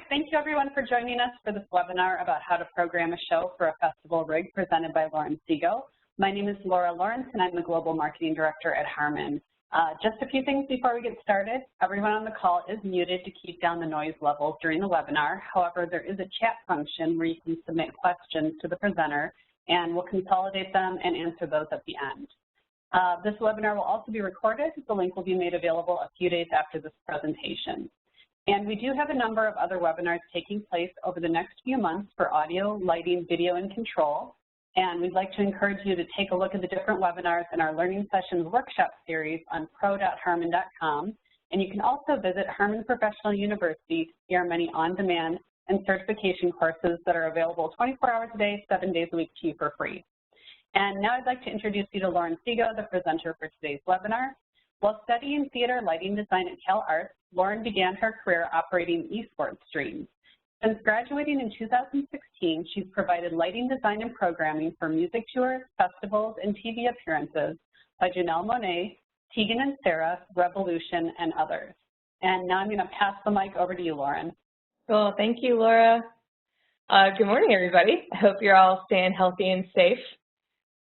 Thank you everyone for joining us for this webinar about how to program a show for a festival rig presented by Lauren Segal. My name is Laura Lawrence and I'm the Global Marketing Director at Harman. Just a few things before we get started. Everyone on the call is muted to keep down the noise levels during the webinar. However, there is a chat function where you can submit questions to the presenter and we'll consolidate them and answer those at the end. This webinar will also be recorded. The link will be made available a few days after this presentation. And we do have a number of other webinars taking place over the next few months for audio, lighting, video, and control. And we'd like to encourage you to take a look at the different webinars in our Learning Sessions workshop series on pro.harman.com. And you can also visit Harman Professional University to see our many on-demand and certification courses that are available 24 hours a day, 7 days a week to you for free. And now I'd like to introduce you to Lauren Segal, the presenter for today's webinar. While studying theater lighting design at CalArts, Lauren began her career operating esports streams. Since graduating in 2016, she's provided lighting design and programming for music tours, festivals, and TV appearances by Janelle Monáe, Tegan and Sara, Revolution, and others. And now I'm going to pass the mic over to you, Lauren. Cool. Thank you, Laura. Good morning, everybody. I hope you're all staying healthy and safe.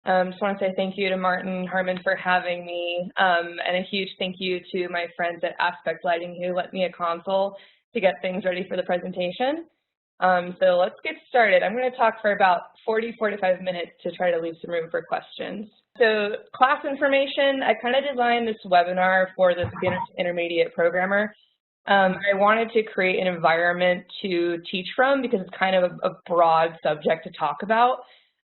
Just want to say thank you to Martin Harman for having me, and a huge thank you to my friends at Aspect Lighting who lent me a console to get things ready for the presentation. So let's get started. I'm going to talk for about 40-45 minutes to try to leave some room for questions. So class information, I kind of designed this webinar for the beginner to intermediate programmer. I wanted to create an environment to teach from because it's kind of a broad subject to talk about.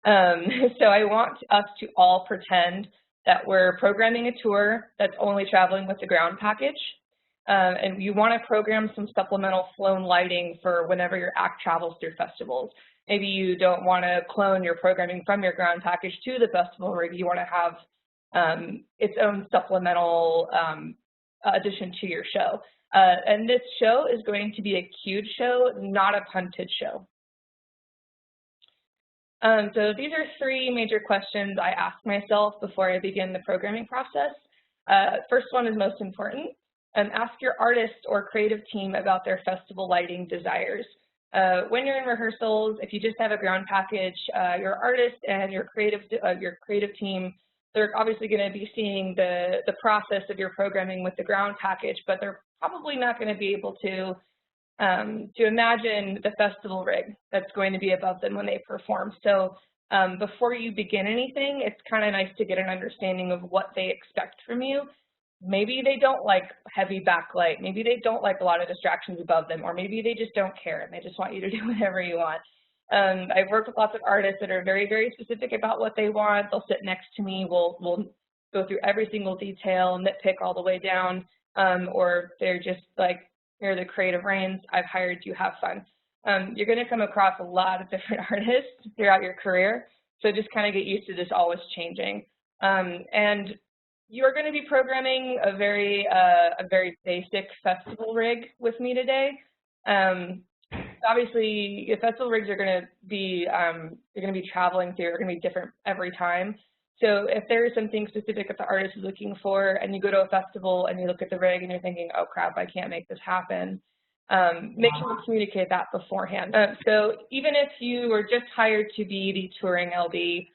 So I want us to all pretend that we're programming a tour that's only traveling with the ground package. And you want to program some supplemental flown lighting for whenever your act travels through festivals. Maybe you don't want to clone your programming from your ground package to the festival rig. You want to have its own supplemental addition to your show. And this show is going to be a cued show, not a punted show. So these are three major questions I ask myself before I begin the programming process. First one is most important. Ask your artist or creative team about their festival lighting desires. When you're in rehearsals, if you just have a ground package, your artist and your creative team, they're obviously going to be seeing the process of your programming with the ground package, but they're probably not going to be able to imagine the festival rig that's going to be above them when they perform. So before you begin anything, it's kind of nice to get an understanding of what they expect from you. Maybe they don't like heavy backlight. Maybe they don't like a lot of distractions above them, or maybe they just don't care and they just want you to do whatever you want. I've worked with lots of artists that are very, very specific about what they want. They'll sit next to me. We'll go through every single detail, nitpick all the way down, or they're just like, here are the creative reins, I've hired you, have fun. You're going to come across a lot of different artists throughout your career, so just kind of get used to this always changing. And you're going to be programming a very basic festival rig with me today. Obviously, your festival rigs are going to be traveling through, are going to be different every time. So if there is something specific that the artist is looking for and you go to a festival and you look at the rig and you're thinking, oh crap, I can't make this happen, make sure to communicate that beforehand. So even if you were just hired to be the touring LD,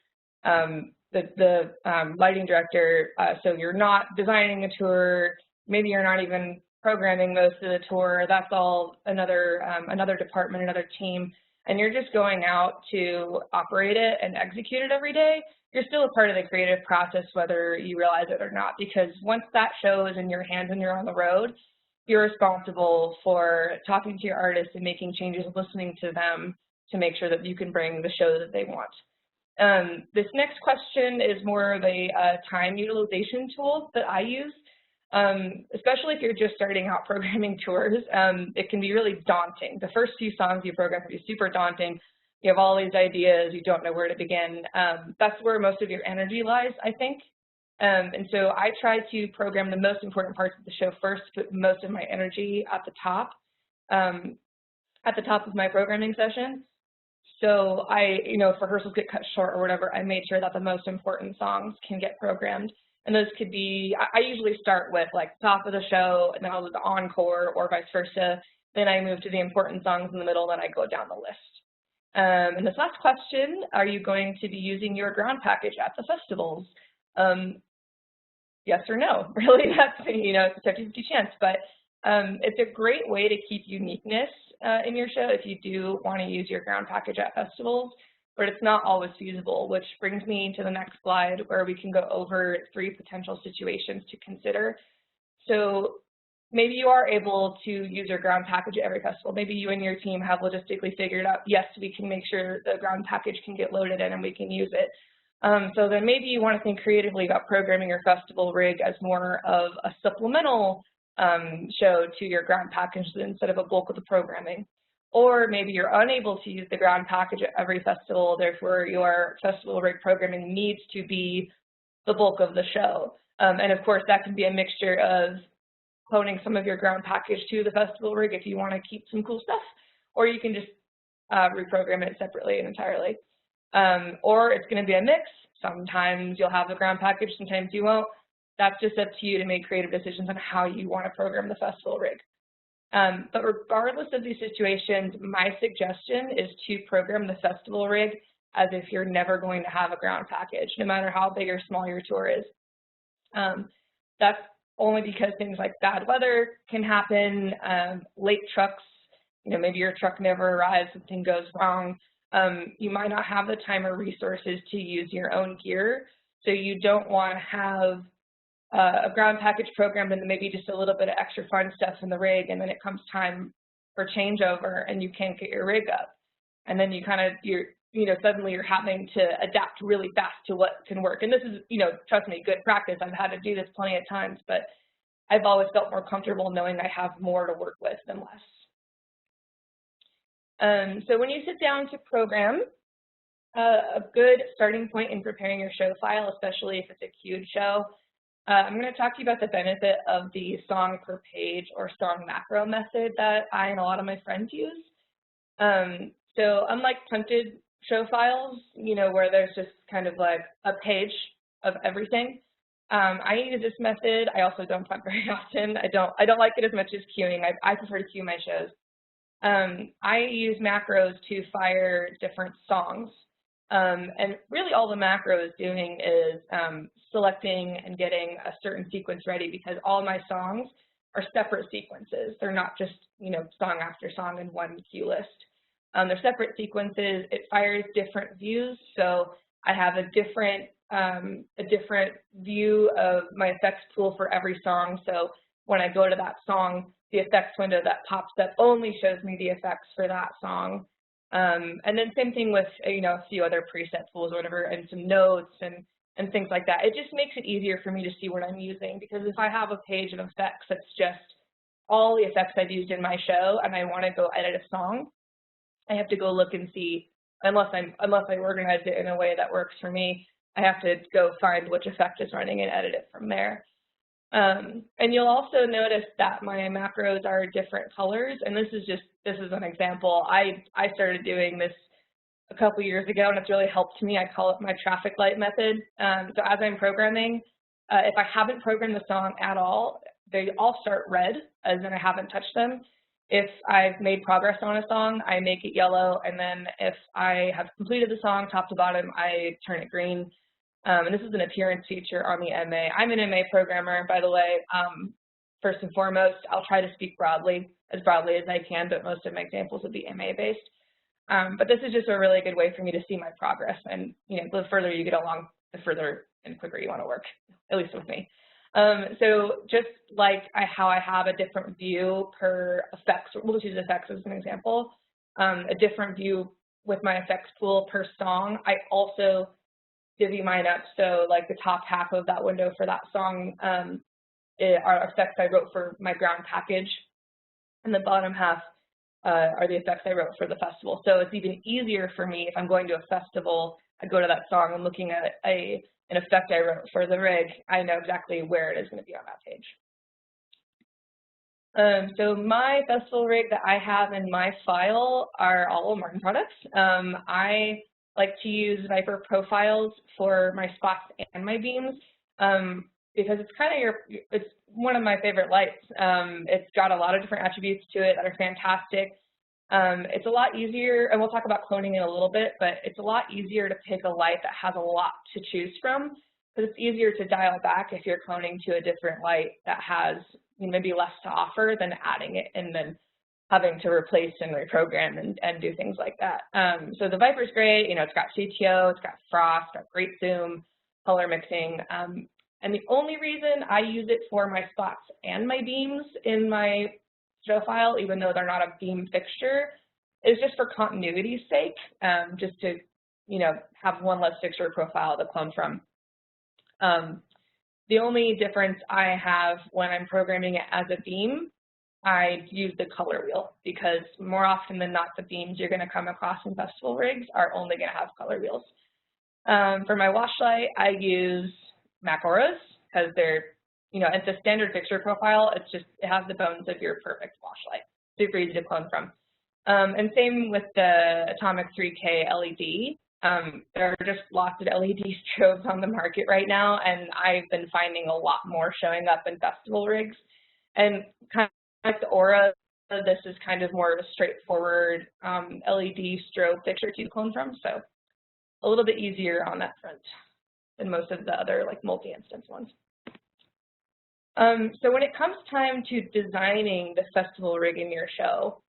the lighting director, so you're not designing a tour, maybe you're not even programming most of the tour, that's all another department, another team, and you're just going out to operate it and execute it every day, you're still a part of the creative process whether you realize it or not, because once that show is in your hands and you're on the road, you're responsible for talking to your artists and making changes, listening to them to make sure that you can bring the show that they want. This next question is more of a time utilization tool that I use, especially if you're just starting out programming tours. It can be really daunting. The first few songs you program can be super daunting. You have all these ideas, you don't know where to begin. That's where most of your energy lies, I think. And so I try to program the most important parts of the show first, put most of my energy at the top of my programming session. So if rehearsals get cut short or whatever, I made sure that the most important songs can get programmed. And those could be, I usually start with like top of the show and then I'll do the encore or vice versa. then I move to the important songs in the middle, then I go down the list. And this last question, are you going to be using your ground package at the festivals? Yes or no? Really, that's, it's a 50-50 chance, but it's a great way to keep uniqueness in your show if you do want to use your ground package at festivals, but it's not always feasible, which brings me to the next slide where we can go over 3 potential situations to consider. So maybe you are able to use your ground package at every festival. Maybe you and your team have logistically figured out, yes, we can make sure the ground package can get loaded in and we can use it. So then maybe you want to think creatively about programming your festival rig as more of a supplemental show to your ground package instead of a bulk of the programming. Or maybe you're unable to use the ground package at every festival, therefore your festival rig programming needs to be the bulk of the show. And of course, that can be a mixture of cloning some of your ground package to the festival rig if you want to keep some cool stuff, or you can just reprogram it separately and entirely. Or it's going to be a mix. Sometimes you'll have the ground package, sometimes you won't. That's just up to you to make creative decisions on how you want to program the festival rig. But regardless of these situations, my suggestion is to program the festival rig as if you're never going to have a ground package, no matter how big or small your tour is. That's only because things like bad weather can happen, late trucks, maybe your truck never arrives, something goes wrong. You might not have the time or resources to use your own gear, so you don't want to have a ground package programmed and maybe just a little bit of extra fun stuff in the rig, and then it comes time for changeover and you can't get your rig up. And then suddenly you're having to adapt really fast to what can work. And this is, trust me, good practice. I've had to do this plenty of times, but I've always felt more comfortable knowing I have more to work with than less. So when you sit down to program, a good starting point in preparing your show file, especially if it's a queued show, I'm going to talk to you about the benefit of the song per page or song macro method that I and a lot of my friends use. So unlike punted show files, where there's just kind of like a page of everything, I use this method. I also don't punt very often. I don't like it as much as queuing. I prefer to queue my shows. I use macros to fire different songs. And really all the macro is doing is selecting and getting a certain sequence ready, because all my songs are separate sequences. They're not just, song after song in one queue list. They're separate sequences. It fires different views. So I have a different view of my effects tool for every song. So when I go to that song, the effects window that pops up only shows me the effects for that song. And then same thing with, a few other preset tools or whatever, and some notes and things like that. It just makes it easier for me to see what I'm using, because if I have a page of effects that's just all the effects I've used in my show and I want to go edit a song, I have to go look and see, unless I organize it in a way that works for me, I have to go find which effect is running and edit it from there. And you'll also notice that my macros are different colors, and this is an example. I started doing this a couple years ago, and it's really helped me. I call it my traffic light method. So as I'm programming, if I haven't programmed the song at all, they all start red, as in I haven't touched them. If I've made progress on a song, I make it yellow, and then if I have completed the song top to bottom, I turn it green. And this is an appearance feature on the MA. I'm an MA programmer, by the way. First and foremost, I'll try to speak as broadly as I can, but most of my examples will be MA-based. But this is just a really good way for me to see my progress. And the further you get along, the further and quicker you want to work, at least with me. So just like how I have a different view per effects, we'll just use effects as an example, a different view with my effects tool per song, I also divvy mine up. So like the top half of that window for that song are effects I wrote for my ground package, and the bottom half are the effects I wrote for the festival. So it's even easier for me if I'm going to a festival, I go to that song and looking at an effect I wrote for the rig, I know exactly where it is going to be on that page. So my festival rig that I have in my file are all Martin products. I like to use Viper profiles for my spots and my beams. because it's kind of it's one of my favorite lights. It's got a lot of different attributes to it that are fantastic. It's a lot easier, and we'll talk about cloning in a little bit, but it's a lot easier to pick a light that has a lot to choose from, because it's easier to dial back if you're cloning to a different light that has maybe less to offer than adding it and then having to replace and reprogram and do things like that. So the Viper's great. It's got CTO, it's got frost, got great zoom, color mixing. And the only reason I use it for my spots and my beams in my show file, even though they're not a beam fixture, is just for continuity's sake, just to have one less fixture profile to clone from. The only difference I have when I'm programming it as a beam, I use the color wheel, because more often than not, the beams you're going to come across in festival rigs are only going to have color wheels. For my wash light, I use Macauras, because they're, it's a standard fixture profile. It has the bones of your perfect wash light. Super easy to clone from. And same with the Atomic 3K LED. There are just lots of LED strobes on the market right now, and I've been finding a lot more showing up in festival rigs. And kind of like the Aura, this is kind of more of a straightforward LED strobe fixture to clone from, so a little bit easier on that front than most of the other multi-instance ones. So when it comes time to designing the festival rig in your show,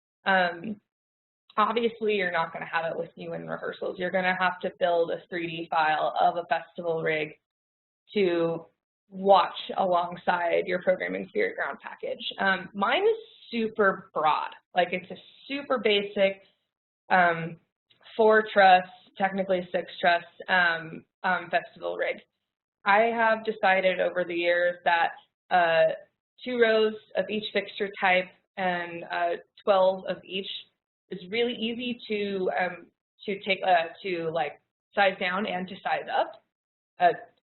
obviously you're not going to have it with you in rehearsals. You're going to have to build a 3D file of a festival rig to watch alongside your programming spirit ground package. Mine is super broad. It's a super basic 4-truss, technically 6-truss festival rig. I have decided over the years that 2 rows of each fixture type and 12 of each is really easy to take to size down and to size up.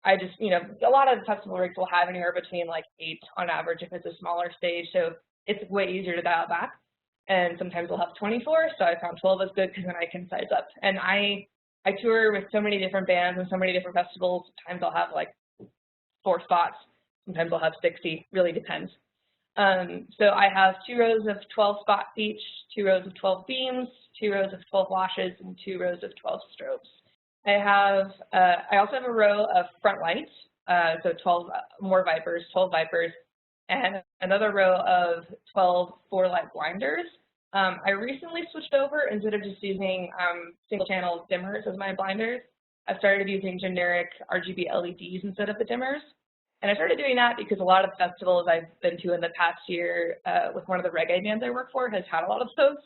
I just, a lot of festival rigs will have anywhere between 8 on average if it's a smaller stage, so it's way easier to dial back. And sometimes we'll have 24, so I found 12 is good because then I can size up. And I tour with so many different bands and so many different festivals. Sometimes I'll have 4 spots. Sometimes I'll have 60, really depends. So I have 2 rows of 12 spots each, 2 rows of 12 beams, 2 rows of 12 washes, and 2 rows of 12 strobes. I also have a row of front lights, so 12 more Vipers, 12 Vipers, and another row of 12 4-light blinders. I recently switched over. Instead of just using single-channel dimmers as my blinders, I started using generic RGB LEDs instead of the dimmers. And I started doing that because a lot of festivals I've been to in the past year with one of the reggae bands I work for has had a lot of those.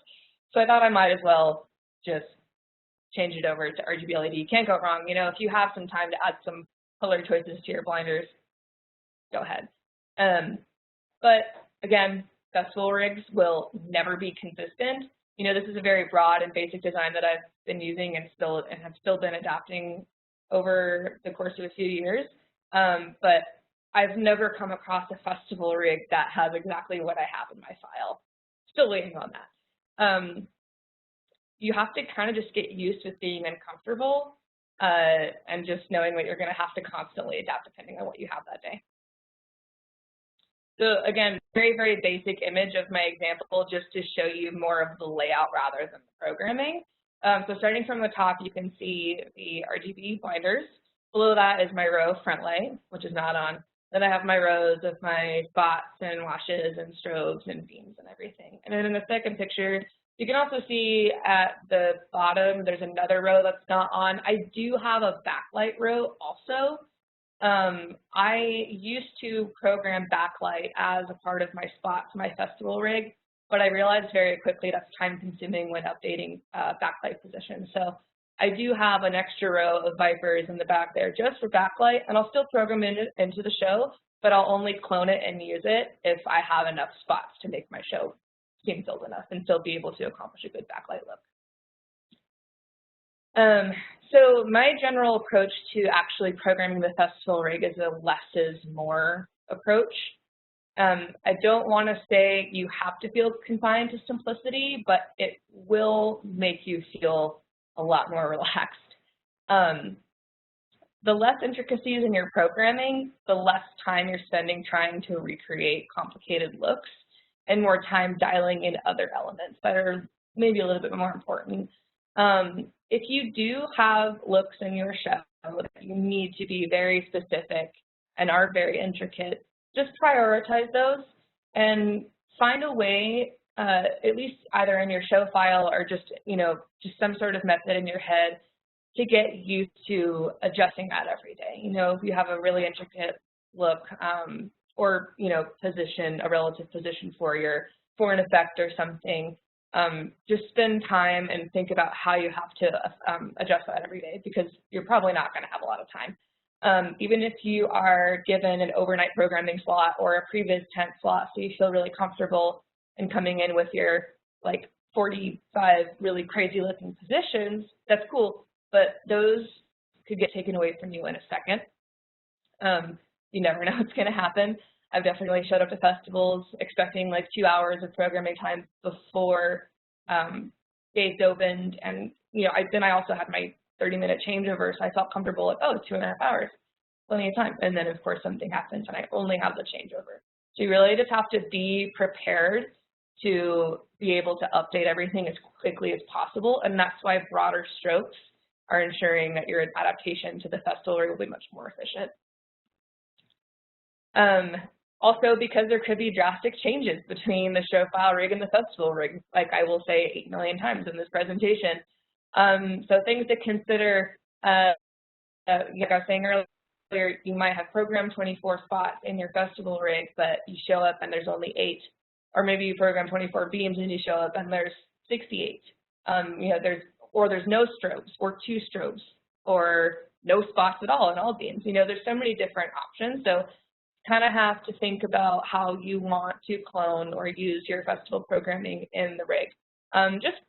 So I thought I might as well just change it over to RGB LED. You can't go wrong. If you have some time to add some color choices to your blinders, go ahead. But again, festival rigs will never be consistent. This is a very broad and basic design that I've been using and have still been adapting over the course of a few years. But I've never come across a festival rig that has exactly what I have in my file. Still waiting on that. You have to kind of just get used with being uncomfortable and just knowing that you're going to have to constantly adapt depending on what you have that day. So again, very, very basic image of my example just to show you more of the layout rather than the programming. So starting from the top, you can see the RGB blinders. Below that is my row front light, which is not on. Then I have my rows of my spots and washes and strobes and beams and everything. And then in the second picture, you can also see at the bottom, there's another row that's not on. I do have a backlight row also. I used to program backlight as a part of my spots, my festival rig, but I realized very quickly that's time consuming when updating backlight positions. So I do have an extra row of Vipers in the back there just for backlight, and I'll still program it into the show, but I'll only clone it and use it if I have enough spots to make my show seem filled enough and still be able to accomplish a good backlight look. So my general approach to actually programming the festival rig is a less is more approach. I don't want to say you have to feel confined to simplicity, but it will make you feel a lot more relaxed. the less intricacies in your programming, the less time you're spending trying to recreate complicated looks and more time dialing in other elements that are maybe a little bit more important. If you do have looks in your show that you need to be very specific and are very intricate, just prioritize those and find a way, at least either in your show file or just, just some sort of method in your head to get used to adjusting that every day. If you have a really intricate look or, position, a relative position for an effect or something, just spend time and think about how you have to adjust that every day, because you're probably not going to have a lot of time. Even if you are given an overnight programming slot or a previz tent slot, so you feel really comfortable in coming in with your 45 really crazy looking positions, that's cool, but those could get taken away from you in a second. You never know what's going to happen. I've definitely showed up to festivals expecting 2 hours of programming time before dates opened, and then I also had my 30-minute changeover, so I felt comfortable like, oh, 2.5 hours, plenty of time. And then of course something happens and I only have the changeover. So you really just have to be prepared to be able to update everything as quickly as possible, and that's why broader strokes are ensuring that your adaptation to the festival rig will be much more efficient. Also, because there could be drastic changes between the show file rig and the festival rig, like I will say 8 million times in this presentation. So things to consider, like I was saying earlier, you might have programmed 24 spots in your festival rig, but you show up and there's only 8. Or maybe you program 24 beams and you show up and there's 68. There's no strobes or 2 strobes or no spots at all in all beams. There's so many different options. So kind of have to think about how you want to clone or use your festival programming in the rig. Just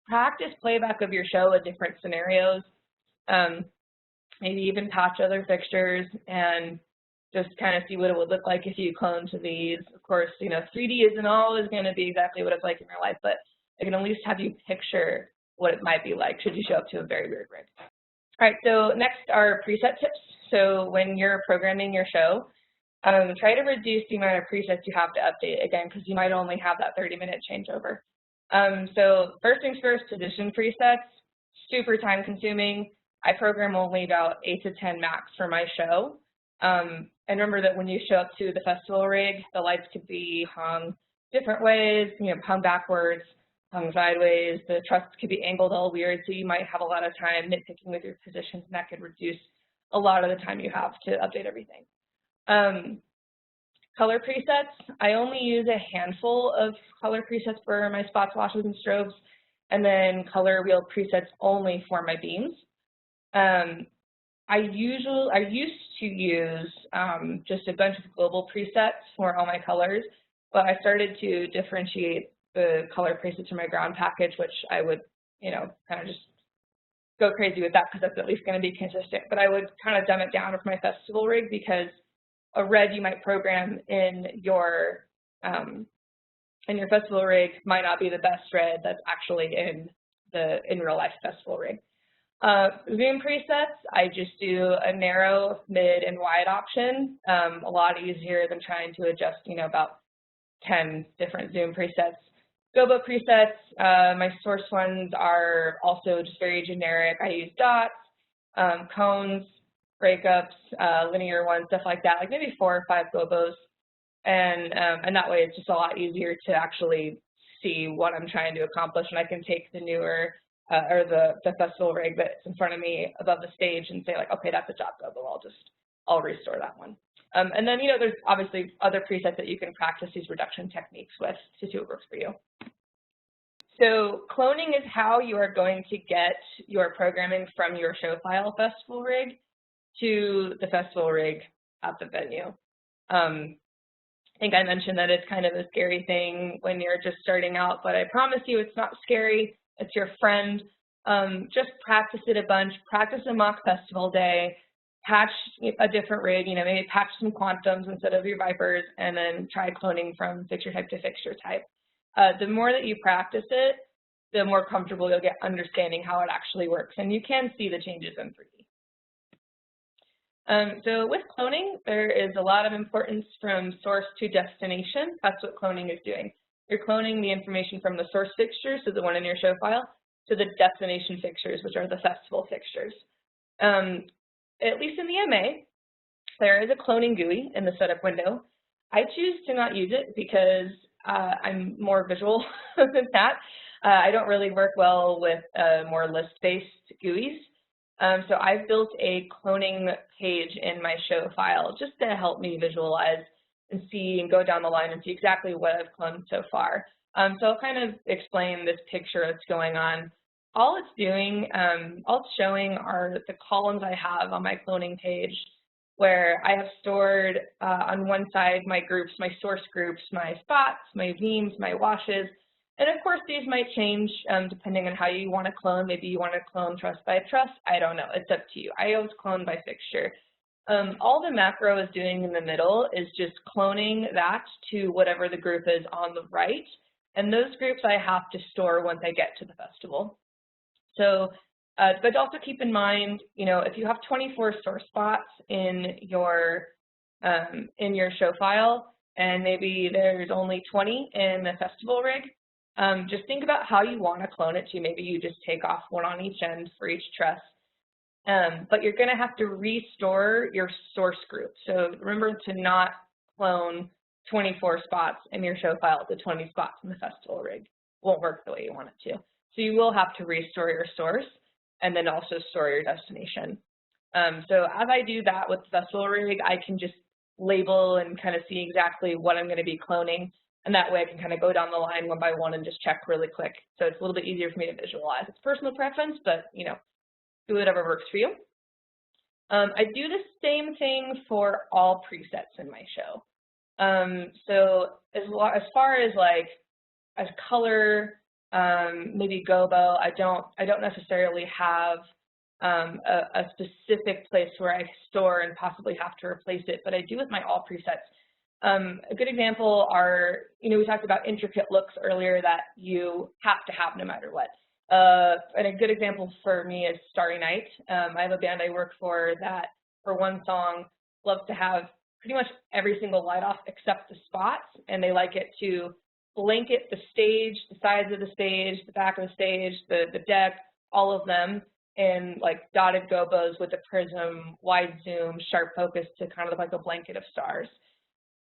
practice playback of your show in different scenarios. Maybe even patch other fixtures and just kind of see what it would look like if you clone to these. Of course, 3D isn't always going to be exactly what it's like in your life, but I can at least have you picture what it might be like should you show up to a very weird rig. All right, so next are preset tips. So when you're programming your show, try to reduce the amount of presets you have to update, again, because you might only have that 30-minute changeover. So first things first, position presets, super time consuming. I program only about 8 to 10 max for my show. And remember that when you show up to the festival rig, the lights could be hung different ways, hung backwards, hung sideways, the truss could be angled all weird, so you might have a lot of time nitpicking with your positions, and that could reduce a lot of the time you have to update everything. Color presets, I only use a handful of color presets for my spots, washes, and strobes, and then color wheel presets only for my beams. I used to use just a bunch of global presets for all my colors, but I started to differentiate the color presets in my ground package, which I would, kind of just go crazy with that because that's at least going to be consistent. But I would kind of dumb it down with my festival rig, because a red you might program in your festival rig might not be the best red that's actually in real life festival rig. Zoom presets, I just do a narrow, mid, and wide option. A lot easier than trying to adjust, about 10 different zoom presets. Gobo presets, my source ones are also just very generic. I use dots, cones, breakups, linear ones, stuff like that, like maybe 4 or 5 gobos. And that way it's just a lot easier to actually see what I'm trying to accomplish, and I can take the newer or the festival rig that's in front of me above the stage and say like, okay, that's a job gobo, I'll restore that one. And then, there's obviously other presets that you can practice these reduction techniques with to see what works for you. So cloning is how you are going to get your programming from your show file festival rig to the festival rig at the venue. I think I mentioned that it's kind of a scary thing when you're just starting out, but I promise you it's not scary. It's your friend. Just practice it a bunch. Practice a mock festival day. Patch a different rig, maybe patch some quantums instead of your Vipers, and then try cloning from fixture type to fixture type. The more that you practice it, the more comfortable you'll get understanding how it actually works, and you can see the changes in 3D. So with cloning, there is a lot of importance from source to destination. That's what cloning is doing. You're cloning the information from the source fixtures, so the one in your show file, to the destination fixtures, which are the festival fixtures. At least in the MA, there is a cloning GUI in the setup window. I choose to not use it because I'm more visual than that. I don't really work well with more list-based GUIs. So I've built a cloning page in my show file just to help me visualize and see and go down the line and see exactly what I've cloned so far. So I'll kind of explain this picture that's going on. All it's doing, all it's showing are the columns I have on my cloning page, where I have stored on one side my groups, my source groups, my spots, my themes, my washes. And of course, these might change depending on how you want to clone. Maybe you want to clone trust by trust. I don't know. It's up to you. I always clone by fixture. All the macro is doing in the middle is just cloning that to whatever the group is on the right. And those groups I have to store once I get to the festival. So, but also keep in mind, you know, if you have 24 source spots in your show file, and maybe there's only 20 in the festival rig, just think about how you want to clone it to. Maybe you just take off one on each end for each truss. But you're going to have to restore your source group. So remember to not clone 24 spots in your show file to 20 spots in the festival rig. It won't work the way you want it to. So you will have to restore your source and then also store your destination. So as I do that with the festival rig, I can just label and kind of see exactly what I'm going to be cloning. And that way I can kind of go down the line one by one and just check really quick. So it's a little bit easier for me to visualize. It's personal preference, but you know, do whatever works for you. I do the same thing for all presets in my show. So as far as like as color, maybe gobo, I don't necessarily have a specific place where I store and possibly have to replace it, but I do with my all presets. A good example are, you know, we talked about intricate looks earlier that you have to have no matter what. And a good example for me is Starry Night. I have a band I work for that, for one song, loves to have pretty much every single light off except the spots, and they like it to blanket the stage, the sides of the stage, the back of the stage, the deck, all of them in like dotted gobos with a prism, wide zoom, sharp focus to kind of look like a blanket of stars.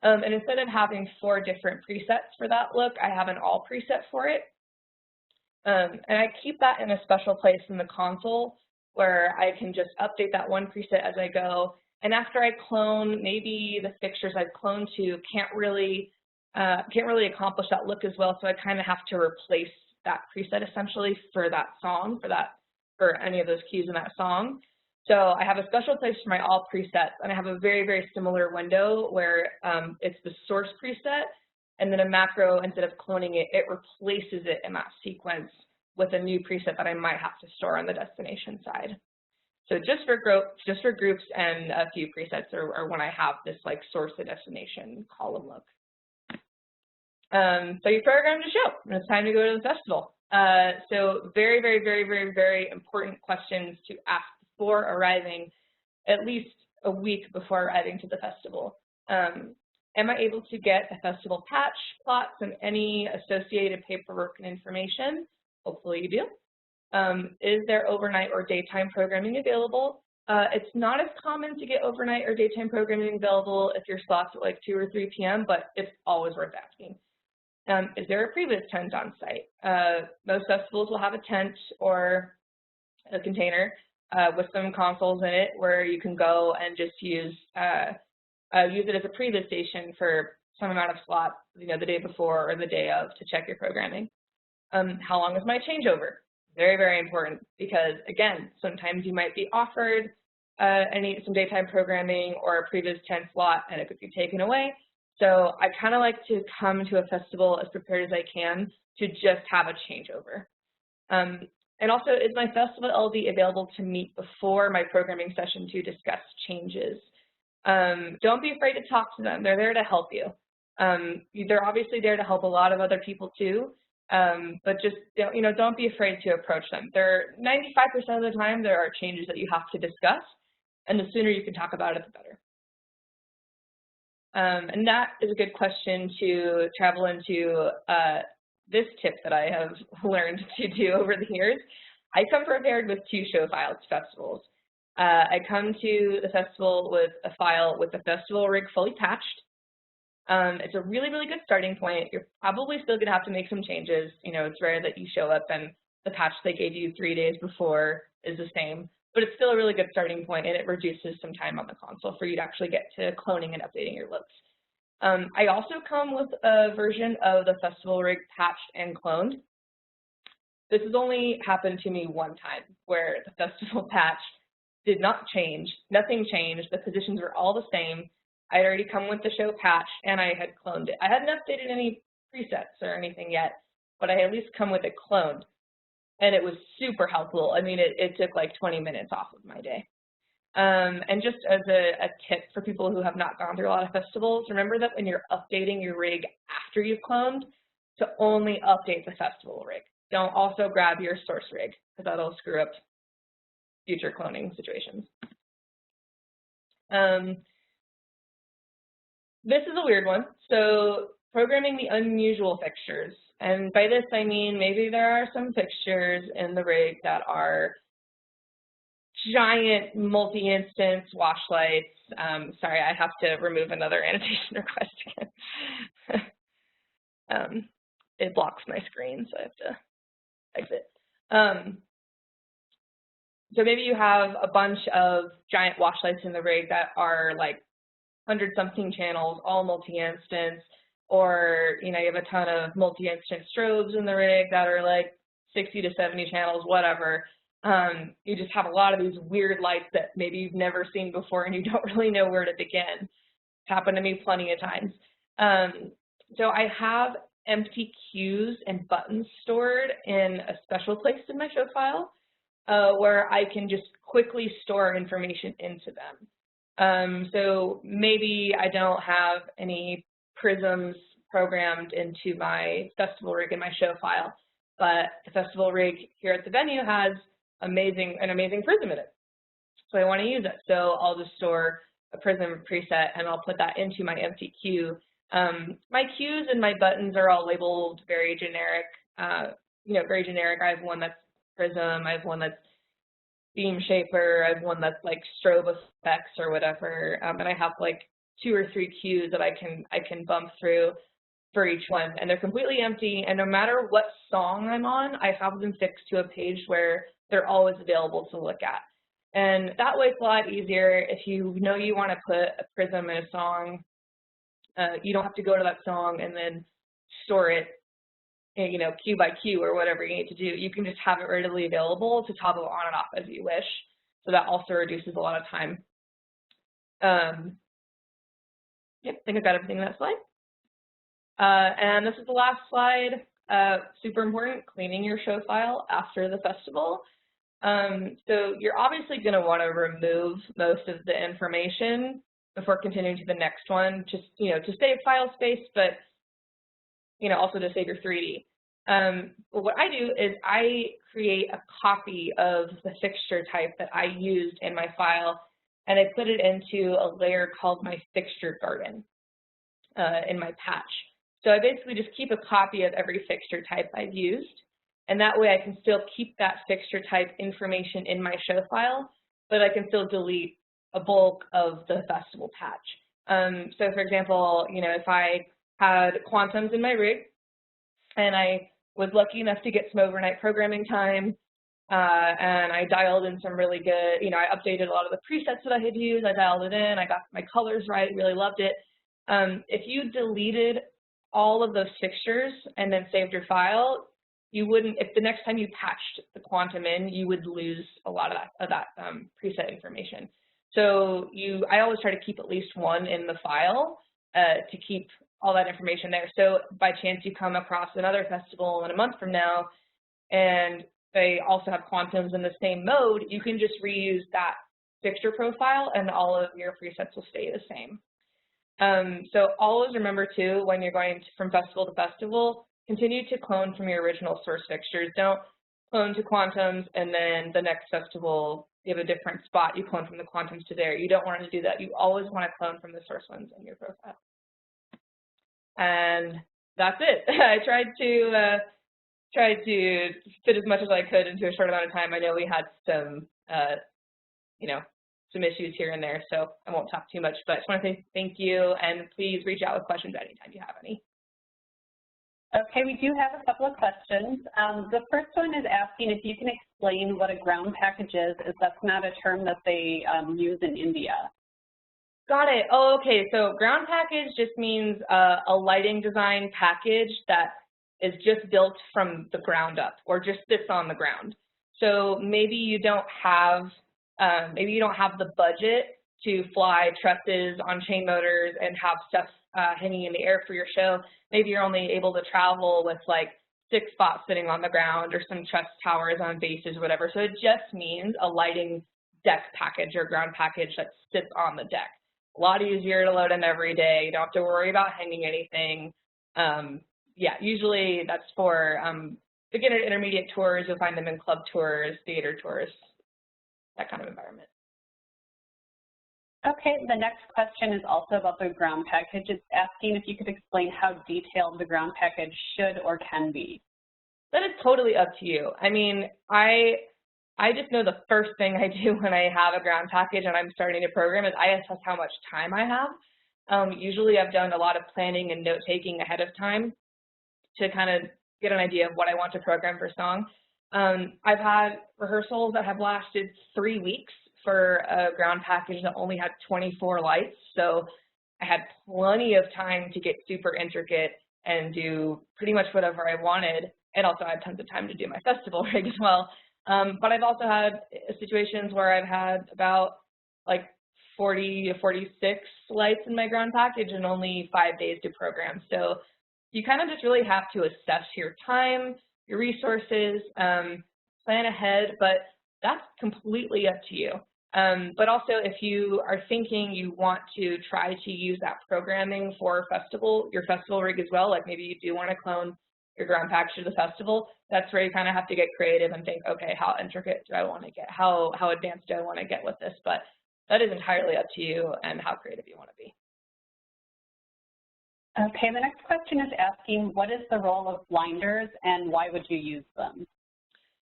And instead of having 4 different presets for that look, I have an all preset for it. And I keep that in a special place in the console where I can just update that one preset as I go. And after I clone, maybe the fixtures I've cloned to can't really accomplish that look as well, so I kind of have to replace that preset essentially for that song, for any of those cues in that song. So I have a special place for my all presets, and I have a very, very similar window where it's the source preset, and then a macro, instead of cloning it, it replaces it in that sequence with a new preset that I might have to store on the destination side. So just for groups and a few presets are when I have this like source to destination column look. So you programmed a show, and it's time to go to the festival. So very, very, very, very, very important questions to ask before arriving, at least a week before arriving to the festival. Am I able to get a festival patch, plots, and any associated paperwork and information? Hopefully you do. Is there overnight or daytime programming available? It's not as common to get overnight or daytime programming available if your slot's at like 2 or 3 p.m., but it's always worth asking. Is there a previs tent on site? Most festivals will have a tent or a container with some consoles in it where you can go and just use it as a previs station for some amount of slot, you know, the day before or the day of to check your programming. How long is my changeover? Very, very important because, again, sometimes you might be offered some daytime programming or a previs tent slot and it could be taken away. So I kind of like to come to a festival as prepared as I can to just have a changeover. And also, is my festival LD available to meet before my programming session to discuss changes? Don't be afraid to talk to them. They're there to help you. They're obviously there to help a lot of other people too, but just, you know, don't be afraid to approach them. 95% of the time there are changes that you have to discuss, And the sooner you can talk about it, the better. And that is a good question to travel into this tip that I have learned to do over the years. I come prepared with 2 show files to festivals. I come to the festival with a file with the festival rig fully patched. It's a really, really good starting point. You're probably still going to have to make some changes. You know, it's rare that you show up and the patch they gave you 3 days before is the same, but it's still a really good starting point, and it reduces some time on the console for you to actually get to cloning and updating your loops. I also come with a version of the festival rig patched and cloned. This has only happened to me one time, where the festival patch did not change, nothing changed, the positions were all the same. I'd already come with the show patch, and I had cloned it. I hadn't updated any presets or anything yet, but I had at least come with it cloned, and it was super helpful. I mean, it took like 20 minutes off of my day. And just as a tip for people who have not gone through a lot of festivals, remember that when you're updating your rig after you've cloned, to only update the festival rig. Don't also grab your source rig, because that'll screw up future cloning situations. This is a weird one. So programming the unusual fixtures. And by this I mean maybe there are some fixtures in the rig that are giant multi-instance wash lights. Sorry, I have to remove another annotation request again. It blocks my screen, so I have to exit. So maybe you have a bunch of giant wash lights in the rig that are like 100-something channels, all multi-instance, or you have a ton of multi-instance strobes in the rig that are like 60 to 70 channels, whatever. You just have a lot of these weird lights that maybe you've never seen before and you don't really know where to begin. It's happened to me plenty of times. So I have empty cues and buttons stored in a special place in my show file where I can just quickly store information into them. So maybe I don't have any prisms programmed into my festival rig in my show file, but the festival rig here at the venue has an amazing prism in it. So I want to use it. So I'll just store a prism preset and I'll put that into my empty cue. My cues and my buttons are all labeled very generic, very generic. I have one that's prism, I have one that's beam shaper, I have one that's like strobe effects or whatever, and I have like 2 or 3 cues that I can bump through for each one, and they're completely empty, and no matter what song I'm on, I have them fixed to a page where they're always available to look at. And that way it's a lot easier. If you know you want to put a prism in a song, you don't have to go to that song and then store it, cue by cue or whatever you need to do. You can just have it readily available to toggle on and off as you wish. So that also reduces a lot of time. Yep, I think I've got everything in that slide. And this is the last slide. Super important, cleaning your show file after the festival. So you're obviously going to want to remove most of the information before continuing to the next one, just to save file space, but also to save your 3D. But what I do is I create a copy of the fixture type that I used in my file, and I put it into a layer called my fixture garden in my patch. So I basically just keep a copy of every fixture type I've used, and that way I can still keep that fixture type information in my show file, but I can still delete a bulk of the festival patch. So for example, if I had quantums in my rig and I was lucky enough to get some overnight programming time and I dialed in some really good, I updated a lot of the presets that I had used, I dialed it in, I got my colors right, really loved it. If you deleted all of those fixtures and then saved your file, you wouldn't, if the next time you patched the quantum in, you would lose a lot of that preset information. So I always try to keep at least one in the file to keep all that information there. So by chance you come across another festival in a month from now and they also have quantums in the same mode, you can just reuse that fixture profile and all of your presets will stay the same. So always remember too, when you're going from festival to festival, continue to clone from your original source fixtures. Don't clone to Quantums, and then the next festival, you have a different spot, you clone from the Quantums to there. You don't want to do that. You always want to clone from the source ones in your profile. And that's it. I tried to fit as much as I could into a short amount of time. I know we had some, some issues here and there, so I won't talk too much, but I just want to say thank you, and please reach out with questions anytime you have any. Okay, we do have a couple of questions. The first one is asking if you can explain what a ground package is, as that's not a term that they use in India. Got it. Oh, okay. So ground package just means a lighting design package that is just built from the ground up, or just sits on the ground. So maybe you don't have the budget to fly trusses on chain motors and have stuff hanging in the air for your show. Maybe you're only able to travel with like 6 spots sitting on the ground or some truss towers on bases or whatever. So it just means a lighting deck package or ground package that sits on the deck. A lot easier to load in every day. You don't have to worry about hanging anything. Yeah, usually that's for beginner to intermediate tours. You'll find them in club tours, theater tours, that kind of environment. Okay, the next question is also about the ground package. It's asking if you could explain how detailed the ground package should or can be. That is totally up to you. I mean, I just know the first thing I do when I have a ground package and I'm starting a program is I assess how much time I have. Usually I've done a lot of planning and note-taking ahead of time to kind of get an idea of what I want to program for song. I've had rehearsals that have lasted 3 weeks for a ground package that only had 24 lights, so I had plenty of time to get super intricate and do pretty much whatever I wanted, and also I had tons of time to do my festival rig as well. But I've also had situations where I've had about like 40 to 46 lights in my ground package and only 5 days to program. So you kind of just really have to assess your time, your resources, plan ahead, but that's completely up to you. But also if you are thinking you want to try to use that programming for your festival rig as well, like maybe you do want to clone your ground package to the festival, that's where you kind of have to get creative and think, okay, how intricate do I want to get? How advanced do I want to get with this? But that is entirely up to you and how creative you want to be. Okay, the next question is asking, what is the role of blinders and why would you use them?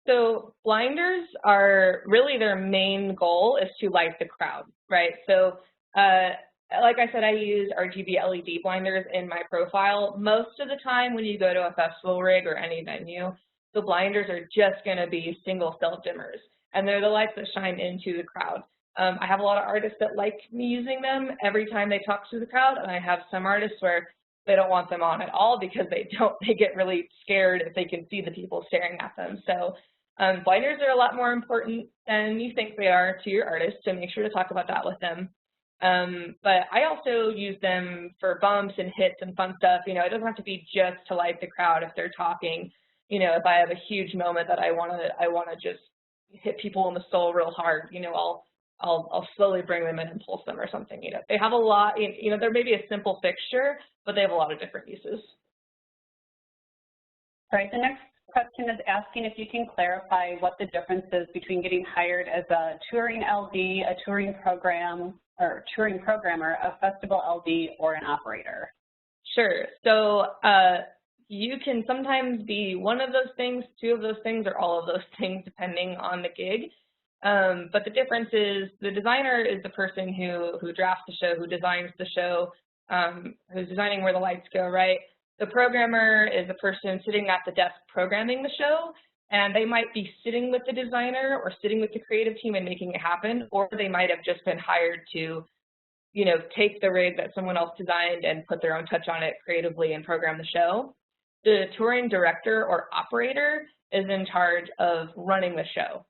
So blinders are really, their main goal is to light the crowd, right? So like I said, I use RGB LED blinders in my profile. Most of the time when you go to a festival rig or any venue, the blinders are just going to be single cell dimmers, and they're the lights that shine into the crowd. I have a lot of artists that like me using them every time they talk to the crowd, and I have some artists where they don't want them on at all because they get really scared if they can see the people staring at them. So blinders are a lot more important than you think they are to your artist, so make sure to talk about that with them. But I also use them for bumps and hits and fun stuff. You know, it doesn't have to be just to light the crowd if they're talking. You know, if I have a huge moment that I want to just hit people in the soul real hard, you know, I'll slowly bring them in and pulse them or something. You know, they have a lot. You know, there may be a simple fixture, but they have a lot of different uses. All right. The next question is asking if you can clarify what the difference is between getting hired as a touring LD, a touring programmer, a festival LD, or an operator. Sure. So you can sometimes be one of those things, 2 of those things, or all of those things, depending on the gig. But the difference is the designer is the person who drafts the show, who designs the show, who's designing where the lights go, right? The programmer is the person sitting at the desk programming the show, and they might be sitting with the designer or sitting with the creative team and making it happen, or they might have just been hired to, you know, take the rig that someone else designed and put their own touch on it creatively and program the show. The touring director or operator is in charge of running the show,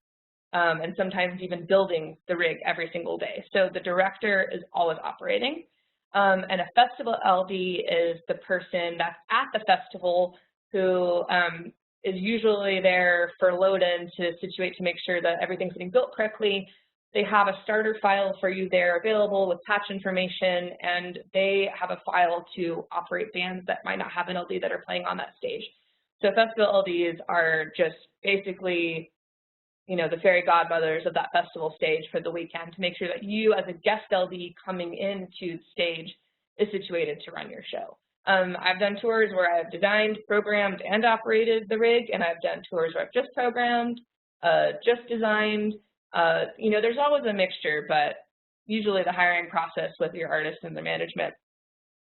and sometimes even building the rig every single day. So the director is always operating. And a festival LD is the person that's at the festival who is usually there for load-in to situate to make sure that everything's getting built correctly. They have a starter file for you there available with patch information, and they have a file to operate bands that might not have an LD that are playing on that stage. So festival LDs are just basically, you know, the fairy godmothers of that festival stage for the weekend to make sure that you as a guest LD coming into the stage is situated to run your show. I've done tours where I've designed, programmed, and operated the rig, and I've done tours where I've just programmed, just designed. You know, there's always a mixture, but usually the hiring process with your artists and the management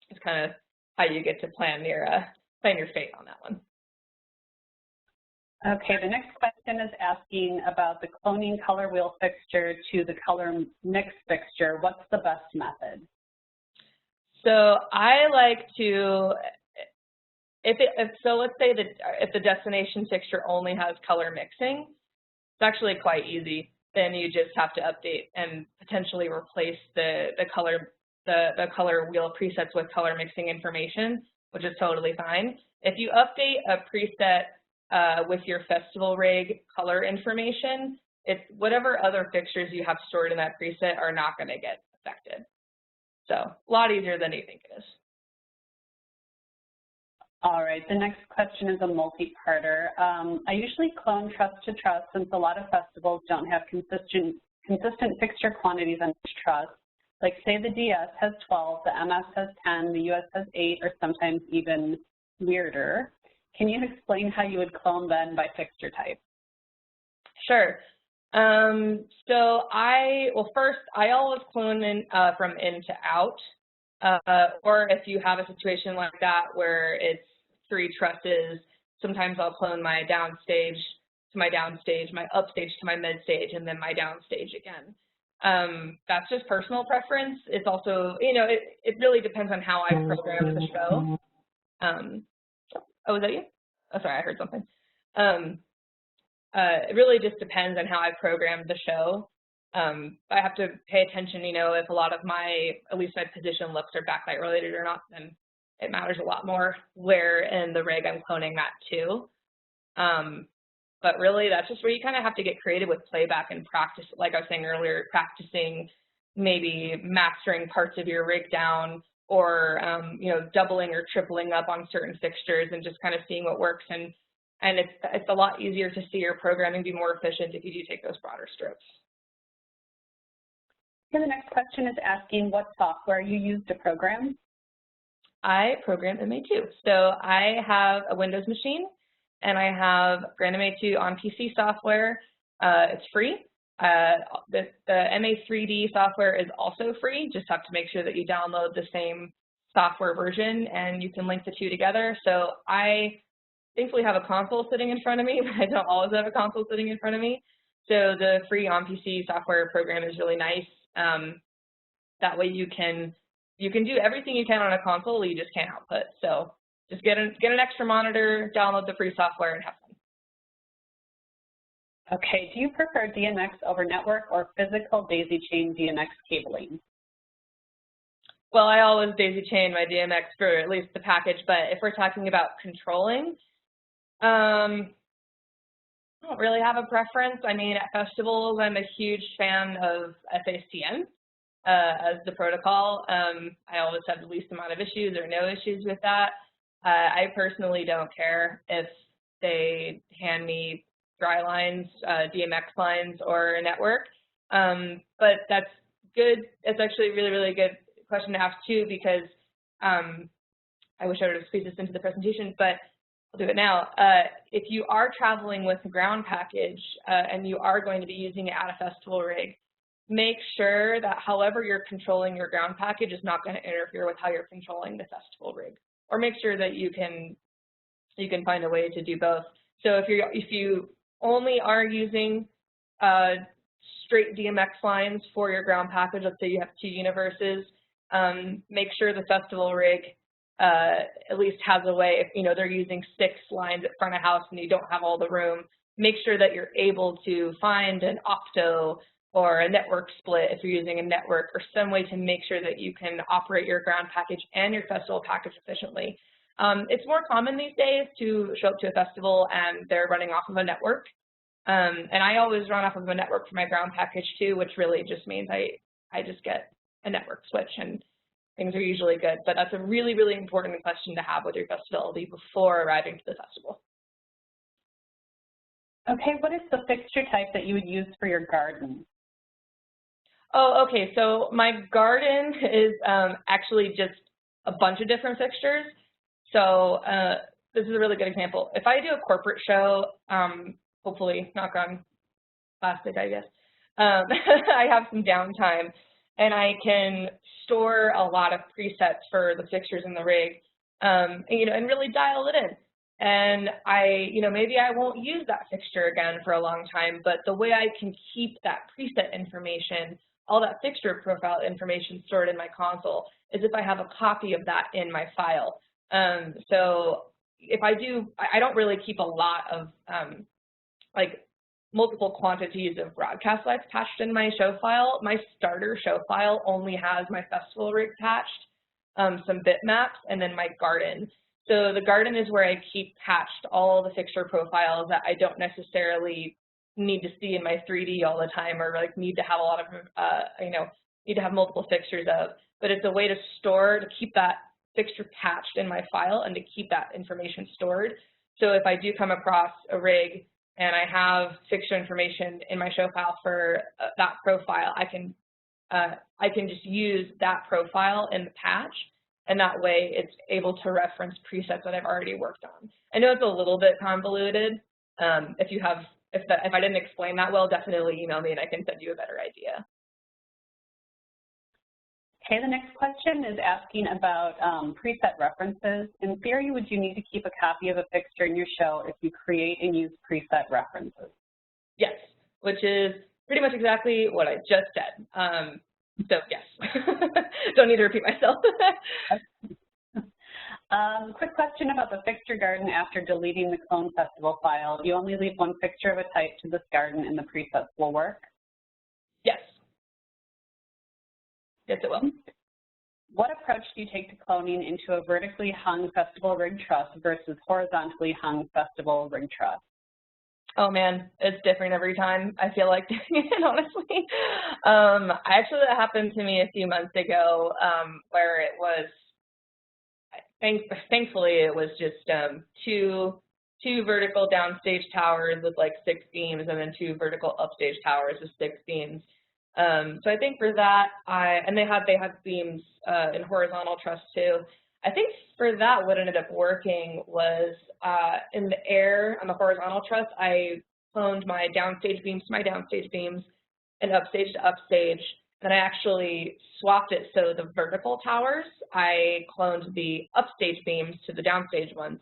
is kind of how you get to plan your fate on that one. Okay, the next question is asking about the cloning color wheel fixture to the color mix fixture. What's the best method? So I like to, so let's say that if the destination fixture only has color mixing, it's actually quite easy. Then you just have to update and potentially replace the color wheel presets with color mixing information, which is totally fine. If you update a preset with your festival rig color information, it's whatever other fixtures you have stored in that preset are not going to get affected. So a lot easier than you think it is. All right, the next question is a multi-parter. I usually clone truss to truss since a lot of festivals don't have consistent fixture quantities on each truss. Like say the DS has 12, the MS has 10, the US has 8, or sometimes even weirder. Can you explain how you would clone then by fixture type? Sure. So first I always clone in from in to out, or if you have a situation like that where it's 3 trusses, sometimes I'll clone my downstage to my downstage, my upstage to my midstage, and then my downstage again. That's just personal preference. It's also, you know, it really depends on how I program the show. Oh, was that you? Oh, sorry, I heard something. It really just depends on how I programmed the show. I have to pay attention, you know, if a lot of at least my position looks are backlight related or not, then it matters a lot more where in the rig I'm cloning that to. But really, that's just where you kind of have to get creative with playback and practice, like I was saying earlier, practicing maybe mastering parts of your rig down or, you know, doubling or tripling up on certain fixtures and just kind of seeing what works. And it's a lot easier to see your programming be more efficient if you do take those broader strokes. Okay, the next question is asking what software you use to program. I program in MA2. So I have a Windows machine and I have GrandMA2 on PC software. It's free. The MA3D software is also free. Just have to make sure that you download the same software version and you can link the two together. So I thankfully have a console sitting in front of me, but I don't always have a console sitting in front of me. So the free on PC software program is really nice. That way you can do everything you can on a console, you just can't output. So just get an extra monitor, download the free software, and have fun. Okay, do you prefer DMX over network or physical daisy chain DMX cabling? Well, I always daisy chain my DMX for at least the package, but if we're talking about controlling, I don't really have a preference. I mean, at festivals, I'm a huge fan of FACN as the protocol. I always have the least amount of issues or no issues with that. I personally don't care if they hand me dry lines, DMX lines, or a network. But that's good. It's actually a really, really good question to ask too, because I wish I would have squeezed this into the presentation, but I'll do it now. If you are traveling with a ground package and you are going to be using it at a festival rig, make sure that however you're controlling your ground package is not going to interfere with how you're controlling the festival rig. Or make sure that you can find a way to do both. So if you only are using straight DMX lines for your ground package, let's say you have 2 universes, make sure the festival rig at least has a way, if you know they're using 6 lines at front of house and you don't have all the room, make sure that you're able to find an opto or a network split if you're using a network, or some way to make sure that you can operate your ground package and your festival package efficiently. It's more common these days to show up to a festival and they're running off of a network. And I always run off of a network for my ground package too, which really just means I just get a network switch and things are usually good. But that's a really, really important question to have with your festival LD before arriving to the festival. Okay, what is the fixture type that you would use for your garden? Oh, okay, so my garden is actually just a bunch of different fixtures. So this is a really good example. If I do a corporate show, hopefully, knock on plastic, I guess, I have some downtime and I can store a lot of presets for the fixtures in the rig, and really dial it in. And maybe I won't use that fixture again for a long time, but the way I can keep that preset information, all that fixture profile information stored in my console, is if I have a copy of that in my file. So if I don't really keep a lot of multiple quantities of broadcast lights patched in my show file. My starter show file only has my festival rig patched, some bitmaps, and then my garden. So the garden is where I keep patched all the fixture profiles that I don't necessarily need to see in my 3D all the time, or need to have a lot of, need to have multiple fixtures of. But it's a way to keep that fixture patched in my file and to keep that information stored. So if I do come across a rig and I have fixture information in my show file for that profile, I can just use that profile in the patch, and that way it's able to reference presets that I've already worked on. I know it's a little bit convoluted. If I didn't explain that well, definitely email me and I can send you a better idea. Okay, the next question is asking about preset references. In theory, would you need to keep a copy of a fixture in your show if you create and use preset references? Yes, which is pretty much exactly what I just said. So yes, don't need to repeat myself. Quick question about the fixture garden after deleting the Clone Festival file. You only leave one fixture of a type to this garden and the presets will work? Yes. Yes, it will. What approach do you take to cloning into a vertically hung festival rig truss versus horizontally hung festival rig truss? Oh man, it's different every time. I feel like doing it, honestly. Actually, that happened to me a few months ago, where it was, thankfully, it was just two vertical downstage towers with 6 beams, and then 2 vertical upstage towers with 6 beams. So I think for that, and they had beams in horizontal truss too. I think for that, what ended up working was in the air on the horizontal truss, I cloned my downstage beams to my downstage beams and upstage to upstage. Then I actually swapped it so the vertical towers, I cloned the upstage beams to the downstage ones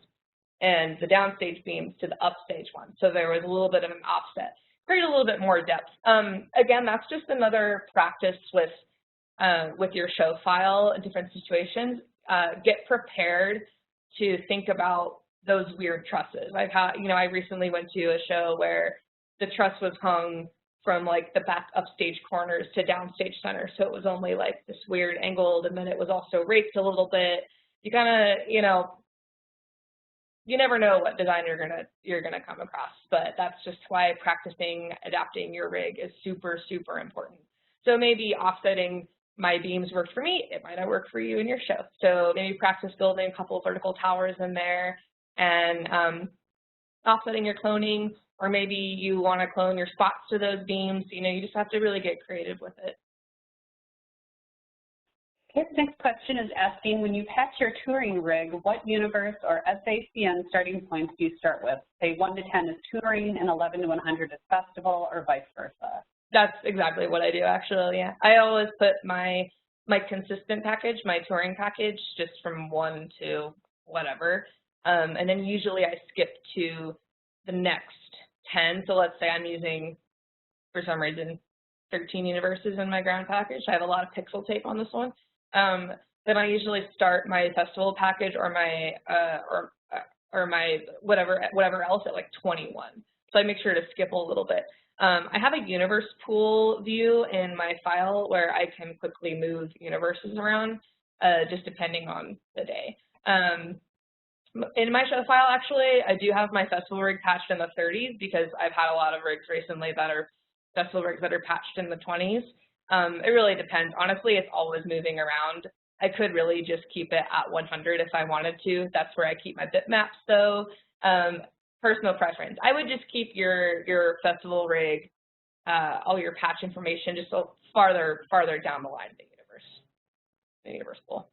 and the downstage beams to the upstage ones. So there was a little bit of an offset. Create a little bit more depth. Again, that's just another practice with your show file in different situations. Get prepared to think about those weird trusses. I recently went to a show where the truss was hung from the back upstage corners to downstage center, so it was only this weird angled, and then it was also raked a little bit. You kind of, you never know what design you're gonna come across, but that's just why practicing adapting your rig is super, super important. So maybe offsetting my beams worked for me, it might not work for you in your show. So maybe practice building a couple of vertical towers in there and offsetting your cloning, or maybe you want to clone your spots to those beams. You just have to really get creative with it. Okay, the next question is asking, when you patch your touring rig, what universe or SACN starting points do you start with? Say 1 to 10 is touring and 11 to 100 is festival, or vice versa? That's exactly what I do, actually, yeah. I always put my consistent package, my touring package, just from 1 to whatever. And then usually I skip to the next 10. So let's say I'm using, for some reason, 13 universes in my ground package. I have a lot of pixel tape on this one. Then I usually start my festival package or my my whatever else at 21. So I make sure to skip a little bit. I have a universe pool view in my file where I can quickly move universes around, just depending on the day. In my show file, actually, I do have my festival rig patched in the 30s because I've had a lot of rigs recently that are festival rigs that are patched in the 20s. It really depends. Honestly, it's always moving around. I could really just keep it at 100 if I wanted to. That's where I keep my bitmaps, though. personal preference. I would just keep your festival rig, all your patch information just so farther down the line in the universe pool.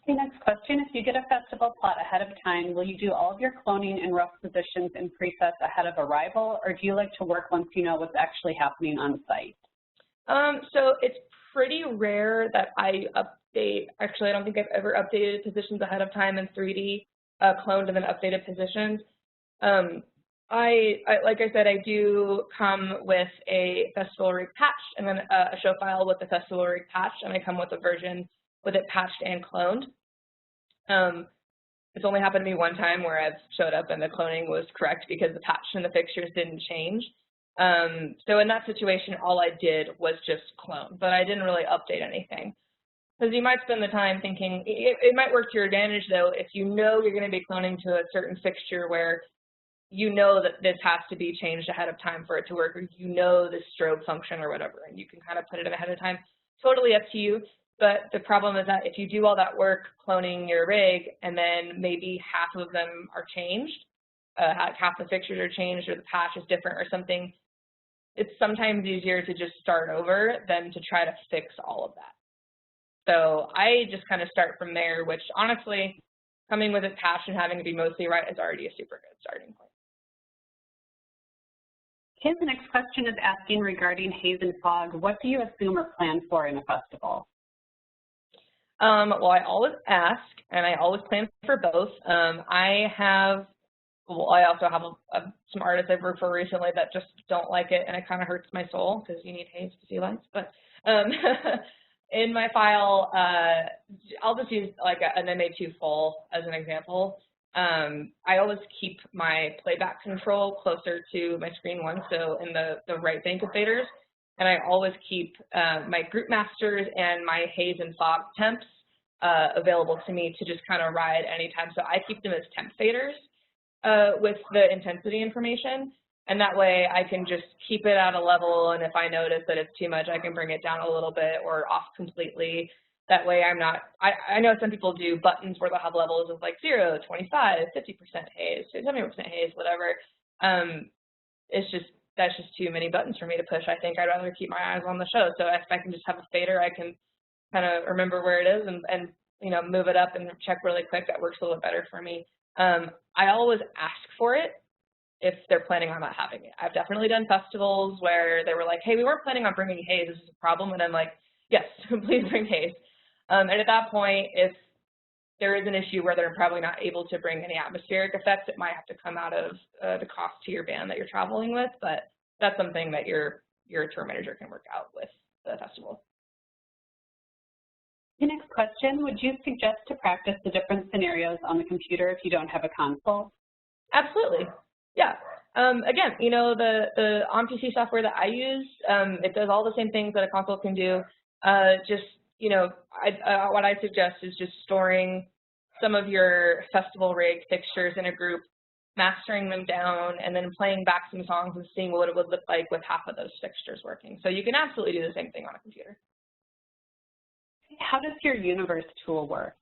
Okay, next question. If you get a festival plot ahead of time, will you do all of your cloning and rough positions and presets ahead of arrival, or do you like to work once you know what's actually happening on site? So it's pretty rare that I update. Actually, I don't think I've ever updated positions ahead of time in 3D, cloned and then updated positions. Like I said, I do come with a festival rig patch and then a show file with the festival rig patch, and I come with a version with it patched and cloned. It's only happened to me one time where I've showed up and the cloning was correct because the patch and the fixtures didn't change. So in that situation, all I did was just clone, but I didn't really update anything. Because you might spend the time thinking, it might work to your advantage though, if you know you're going to be cloning to a certain fixture where you know that this has to be changed ahead of time for it to work, or you know the strobe function or whatever, and you can kind of put it in ahead of time. Totally up to you. But the problem is that if you do all that work cloning your rig and then maybe half of them are changed, half the fixtures are changed or the patch is different or something, it's sometimes easier to just start over than to try to fix all of that. So I just kind of start from there, which honestly, coming with it patched and having it be mostly right is already a super good starting point. Okay, the next question is asking regarding haze and fog. What do you assume or plan for in a festival? Well, I always ask, and I always plan for both. I also have some artists I've worked for recently that just don't like it, and it kind of hurts my soul because you need haze to see lights. But in my file, I'll just use like an MA2 full as an example. I always keep my playback control closer to my screen one, so in the right bank of faders. And I always keep my group masters and my haze and fog temps available to me to just kind of ride anytime. So I keep them as temp faders with the intensity information. And that way I can just keep it at a level, and if I notice that it's too much, I can bring it down a little bit or off completely. That way I'm not, I know some people do buttons where they'll have levels of like 0, 25, 50% haze, 70% haze, whatever. That's just too many buttons for me to push. I think I'd rather keep my eyes on the show. So if I can just have a fader, I can kind of remember where it is and you know, move it up and check really quick. That works a little better for me. I always ask for it if they're planning on not having it. I've definitely done festivals where they were like, hey, we weren't planning on bringing haze. This is a problem. And I'm like, yes, please bring haze. And at that point, if there is an issue where they're probably not able to bring any atmospheric effects, it might have to come out of the cost to your band that you're traveling with, but that's something that your tour manager can work out with the festival. The next question, would you suggest to practice the different scenarios on the computer if you don't have a console? Absolutely, yeah. Again, you know, the on-PC software that I use, it does all the same things that a console can do. Just, you know, what I suggest is just storing some of your festival rig fixtures in a group, mastering them down, and then playing back some songs and seeing what it would look like with half of those fixtures working. So you can absolutely do the same thing on a computer. How does your Universe tool work?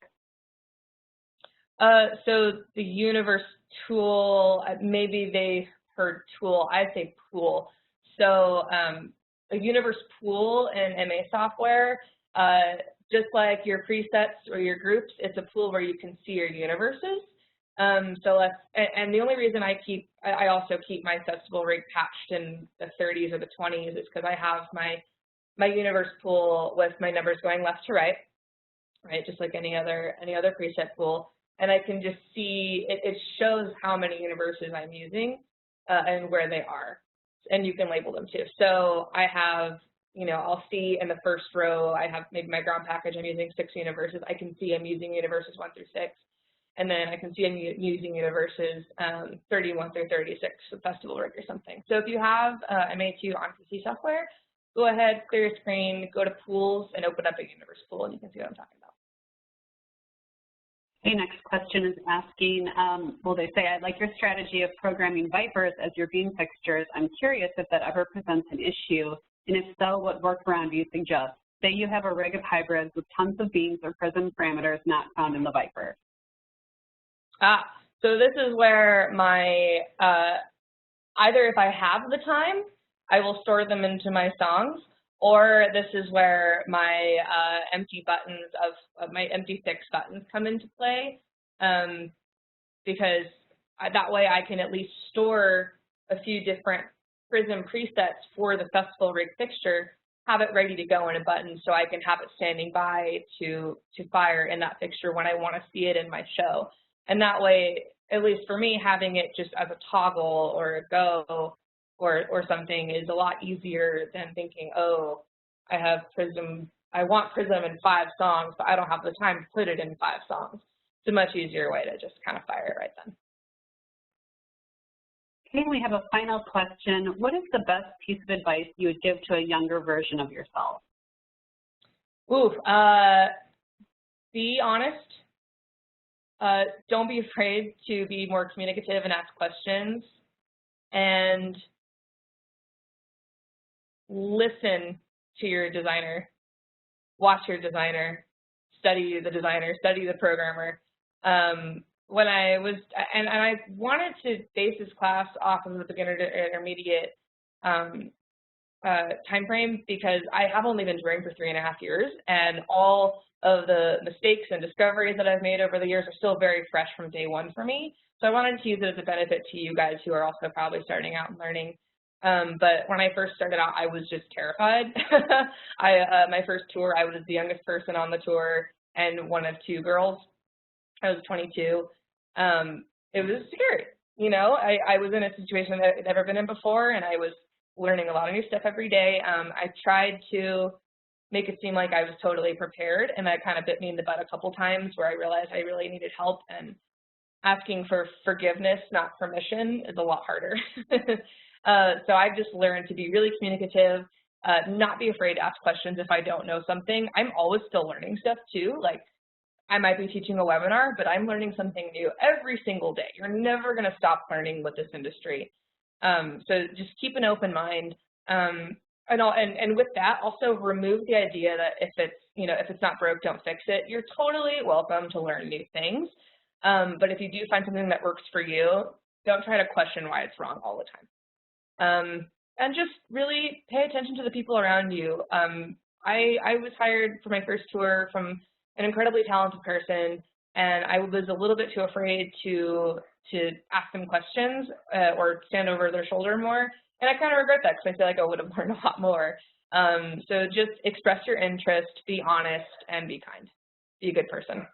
So the Universe tool, maybe they heard tool, I say pool. So a Universe pool in MA software, just like your presets or your groups, it's a pool where you can see your universes. And the only reason I also keep my festival rig patched in the 30s or the 20s is because I have my universe pool with my numbers going left to right, just like any other preset pool, and I can just see it shows how many universes I'm using and where they are, and you can label them too. So I have, you know, I'll see in the first row I have maybe my ground package, I'm using 6 universes. I can see I'm using universes 1 through 6. And then I can see I'm using universes 31 through 36 with Festival Rig or something. So if you have MA2 on PC software, go ahead, clear your screen, go to Pools, and open up a universe pool, and you can see what I'm talking about. The next question is asking, well, they say, I like your strategy of programming Vipers as your beam fixtures. I'm curious if that ever presents an issue, and if so, what workaround do you suggest? Say you have a rig of hybrids with tons of beams or prism parameters not found in the Viper. So this is where my, either if I have the time, I will store them into my songs, or this is where my empty buttons of my empty fix buttons come into play, because that way I can at least store a few different Prism presets for the festival rig fixture, have it ready to go in a button so I can have it standing by to fire in that fixture when I want to see it in my show. And that way, at least for me, having it just as a toggle or a go or something is a lot easier than thinking, oh, I have Prism, I want Prism in 5 songs, but I don't have the time to put it in 5 songs. It's a much easier way to just kind of fire it right then. Okay, we have a final question. What is the best piece of advice you would give to a younger version of yourself? Ooh, be honest. Don't be afraid to be more communicative and ask questions. And listen to your designer. Watch your designer. Study the designer. Study the programmer. When I was, and I wanted to base this class off of the beginner to intermediate time frame because I have only been touring for 3.5 years, and all of the mistakes and discoveries that I've made over the years are still very fresh from day one for me. So I wanted to use it as a benefit to you guys who are also probably starting out and learning. But when I first started out, I was just terrified. My first tour, I was the youngest person on the tour and one of 2 girls. I was 22. It was scary. You know, I was in a situation that I'd never been in before, and I was learning a lot of new stuff every day. I tried to make it seem like I was totally prepared, and that kind of bit me in the butt a couple times where I realized I really needed help, and asking for forgiveness, not permission, is a lot harder. So I've just learned to be really communicative, not be afraid to ask questions if I don't know something. I'm always still learning stuff too. Like, I might be teaching a webinar, but I'm learning something new every single day. You're never going to stop learning with this industry. So just keep an open mind. And with that, also remove the idea that if it's not broke, don't fix it. You're totally welcome to learn new things. But if you do find something that works for you, don't try to question why it's wrong all the time. And just really pay attention to the people around you. I was hired for my first tour from an incredibly talented person, and I was a little bit too afraid to ask them questions or stand over their shoulder more. And I kind of regret that because I feel like I would have learned a lot more. So just express your interest, be honest, and be kind. Be a good person.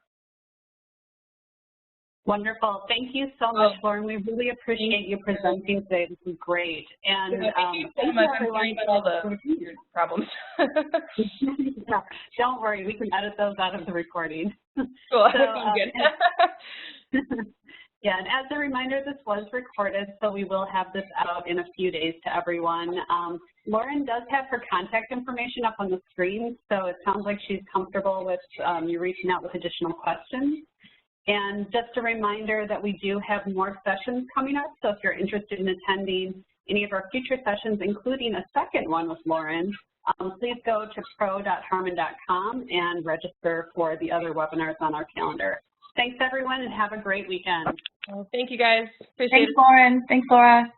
Wonderful. Thank you so much, Lauren. We really appreciate you presenting today. This is great. And thank you so much. I'm sorry about all the weird problems. No, don't worry. We can edit those out of the recording. Cool. So, good. Yeah, and as a reminder, this was recorded, so we will have this out in a few days to everyone. Lauren does have her contact information up on the screen, so it sounds like she's comfortable with you reaching out with additional questions. And just a reminder that we do have more sessions coming up, so if you're interested in attending any of our future sessions, including a second one with Lauren, please go to pro.harman.com and register for the other webinars on our calendar. Thanks, everyone, and have a great weekend. Well, thank you, guys. Appreciate it. Thanks, Lauren. Thanks, Laura.